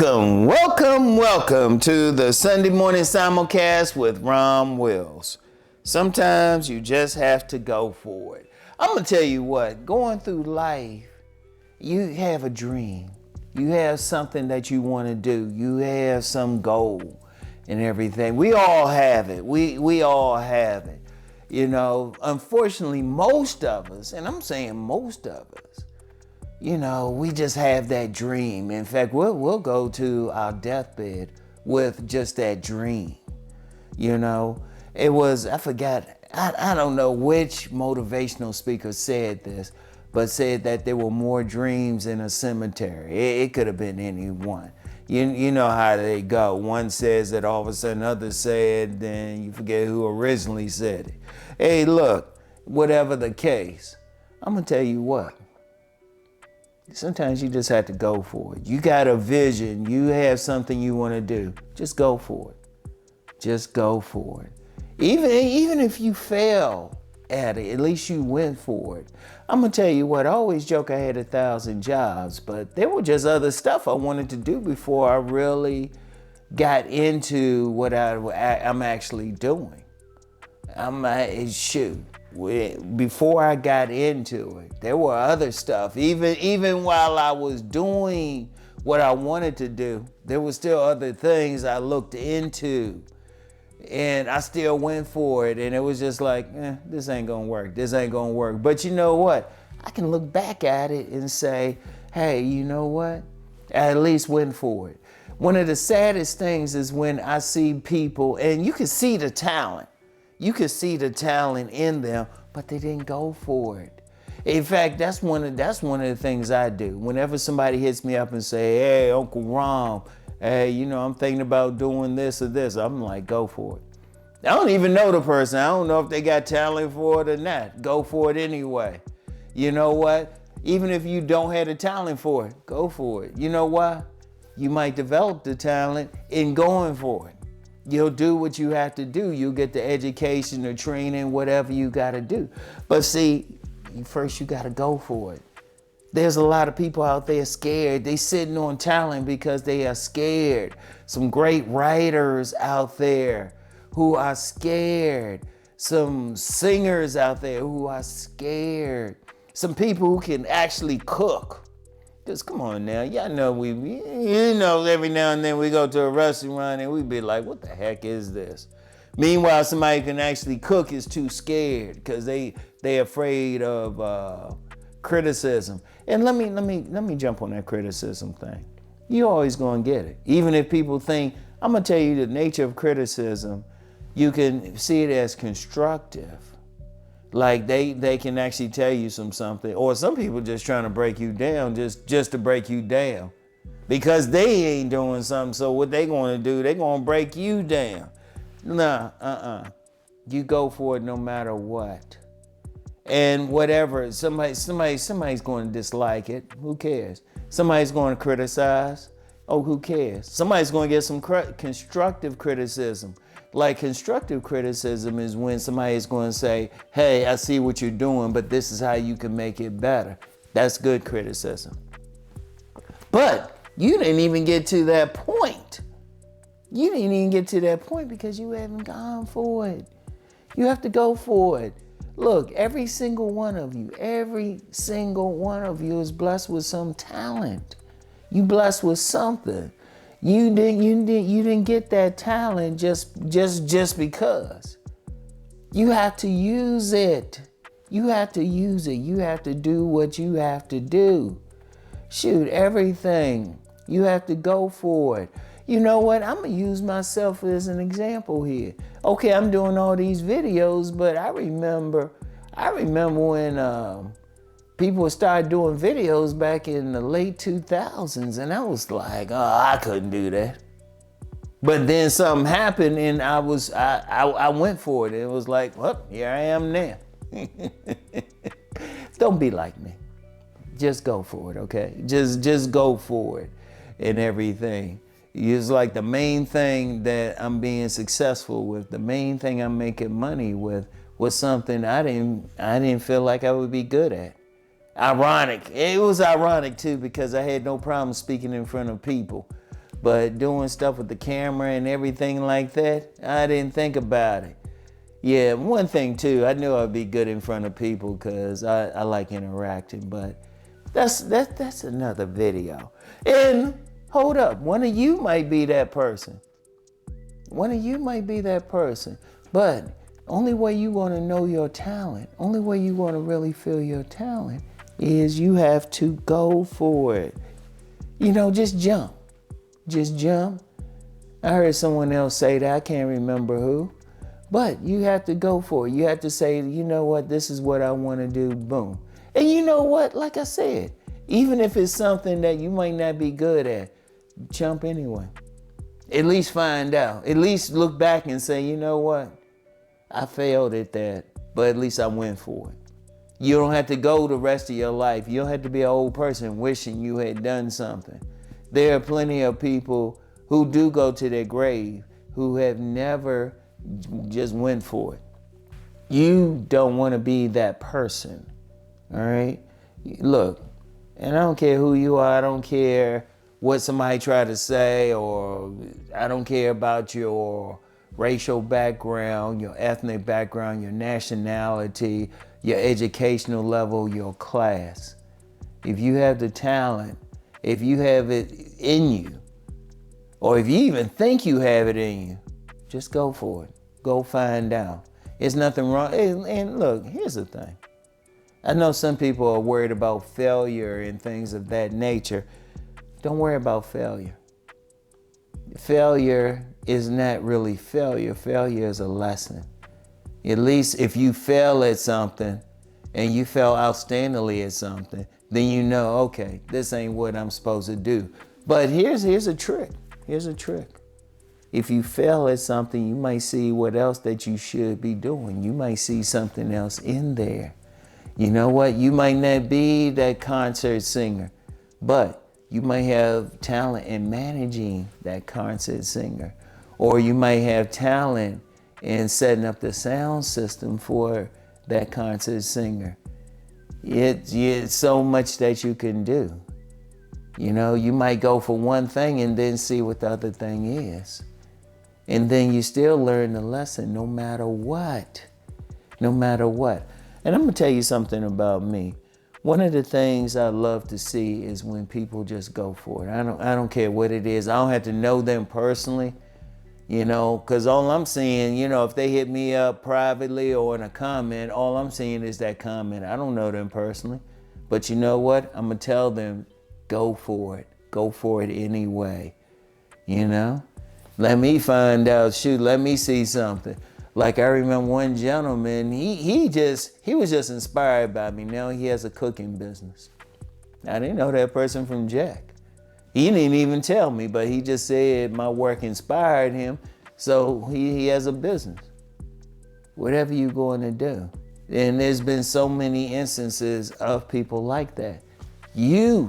Welcome to the Sunday morning simulcast with Rom Wills. Sometimes you just have to go for it. I'm gonna tell you what, going through life, you have a dream. You have something that you want to do. You have some goal and everything. We all have it. We all have it. You know, unfortunately, most of us, and I'm saying most of us, you know, we just have that dream. In fact, we'll go to our deathbed with just that dream. You know, it was, I forgot, I don't know which motivational speaker said this, but said that there were more dreams in a cemetery. It could have been any one. You know how they go. One says it, all of a sudden others say it, then you forget who originally said it. Hey, look, whatever the case, I'm gonna tell you what. Sometimes you just have to go for it. You got a vision, you have something you want to do, just go for it. Just go for it. Even if you fail at it, at least you went for it. I'm gonna tell you what, I always joke I had 1,000 jobs, but there were just other stuff I wanted to do before I really got into what I'm actually doing. Before I got into it, there were other stuff. Even while I was doing what I wanted to do, there were still other things I looked into. And I still went for it. And it was just like, this ain't gonna work. This ain't gonna work. But you know what? I can look back at it and say, hey, you know what? I at least went for it. One of the saddest things is when I see people, and you can see the talent. You could see the talent in them, but they didn't go for it. In fact, that's one of the things I do. Whenever somebody hits me up and say, hey, Uncle Rom, hey, you know, I'm thinking about doing this or this, I'm like, go for it. I don't even know the person. I don't know if they got talent for it or not. Go for it anyway. You know what? Even if you don't have the talent for it, go for it. You know why? You might develop the talent in going for it. You'll do what you have to do. You'll get the education or training, whatever you got to do. But see, first you got to go for it. There's a lot of people out there scared. They sitting on talent because they are scared. Some great writers out there who are scared. Some singers out there who are scared. Some people who can actually cook. Just come on now, y'all know every now and then we go to a restaurant and we be like, what the heck is this? Meanwhile, somebody can actually cook is too scared because they afraid of criticism. And let me jump on that criticism thing. You always gonna get it. Even if people think, I'm gonna tell you the nature of criticism, you can see it as constructive. Like they can actually tell you something, or some people just trying to break you down just to break you down because they ain't doing something. So what they gonna do, they gonna break you down. Nah, you go for it no matter what. And whatever, somebody's going to dislike it. Who cares? Somebody's going to criticize. Oh, who cares? Somebody's going to get some constructive criticism. Like constructive criticism is when somebody is going to say, hey, I see what you're doing, but this is how you can make it better. That's good criticism. But you didn't even get to that point. You didn't even get to that point because you haven't gone for it. You have to go for it. Look, every single one of you is blessed with some talent. You blessed with something. You didn't get that talent just because. You have to use it. You have to use it. You have to do what you have to do. Shoot, everything. You have to go for it. You know what? I'm gonna use myself as an example here. Okay, I'm doing all these videos, but I remember when people started doing videos back in the late 2000s, and I was like, oh, I couldn't do that. But then something happened, and I went for it. It was like, well, here I am now. Don't be like me. Just go for it, okay? Just go for it and everything. It's like the main thing that I'm being successful with, the main thing I'm making money with was something I didn't feel like I would be good at. Ironic. It was ironic too because I had no problem speaking in front of people. But doing stuff with the camera and everything like that, I didn't think about it. Yeah, one thing too, I knew I'd be good in front of people because I like interacting, but that's another video. And hold up, one of you might be that person. One of you might be that person. But only way you want to know your talent, only way you want to really feel your talent is you have to go for it. You know, just jump. Just jump. I heard someone else say that, I can't remember who. But you have to go for it. You have to say, you know what, this is what I want to do, boom. And you know what, like I said, even if it's something that you might not be good at, jump anyway. At least find out. At least look back and say, you know what, I failed at that, but at least I went for it. You don't have to go the rest of your life. You don't have to be an old person wishing you had done something. There are plenty of people who do go to their grave who have never just went for it. You don't want to be that person, all right? Look, and I don't care who you are. I don't care what somebody try to say, or I don't care about your racial background, your ethnic background, your nationality, your educational level, your class. If you have the talent, if you have it in you, or if you even think you have it in you, just go for it. Go find out. There's nothing wrong. And look, here's the thing. I know some people are worried about failure and things of that nature. Don't worry about failure. Failure is not really failure. Failure is a lesson. At least if you fail at something and you fail outstandingly at something, then you know, okay, this ain't what I'm supposed to do. But here's a trick. Here's a trick. If you fail at something, you might see what else that you should be doing. You might see something else in there. You know what? You might not be that concert singer, but you might have talent in managing that concert singer. Or you might have talent in setting up the sound system for that concert singer. It's so much that you can do. You know, you might go for one thing and then see what the other thing is. And then you still learn the lesson no matter what. No matter what. And I'm gonna tell you something about me. One of the things I love to see is when people just go for it. I don't care what it is. I don't have to know them personally, you know, because all I'm seeing, you know, if they hit me up privately or in a comment, all I'm seeing is that comment. I don't know them personally. But you know what? I'm gonna tell them, go for it. Go for it anyway. You know? Let me find out, shoot, let me see something. Like I remember one gentleman, he was just inspired by me. Now he has a cooking business. I didn't know that person from Jack. He didn't even tell me, but he just said my work inspired him, so he has a business. Whatever you're going to do. And there's been so many instances of people like that. You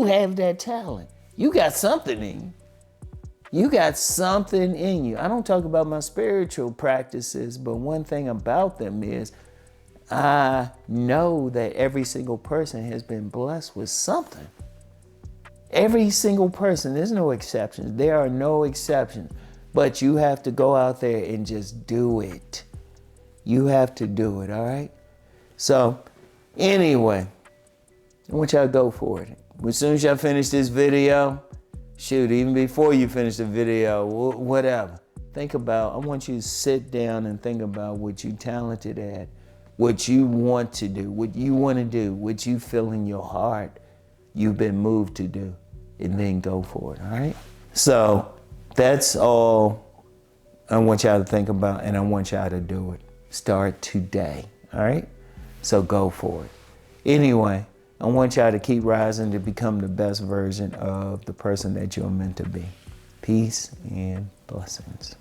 have that talent. You got something in you. You got something in you. I don't talk about my spiritual practices, but one thing about them is I know that every single person has been blessed with something. Every single person, there's no exceptions. There are no exceptions, but you have to go out there and just do it. You have to do it, all right? So anyway, I want y'all to go for it. As soon as y'all finish this video, shoot, even before you finish the video, whatever, think about, I want you to sit down and think about what you're talented at, what you want to do, what you feel in your heart you've been moved to do, and then go for it, all right? So that's all I want y'all to think about, and I want y'all to do it. Start today, all right? So go for it. Anyway, I want y'all to keep rising to become the best version of the person that you're meant to be. Peace and blessings.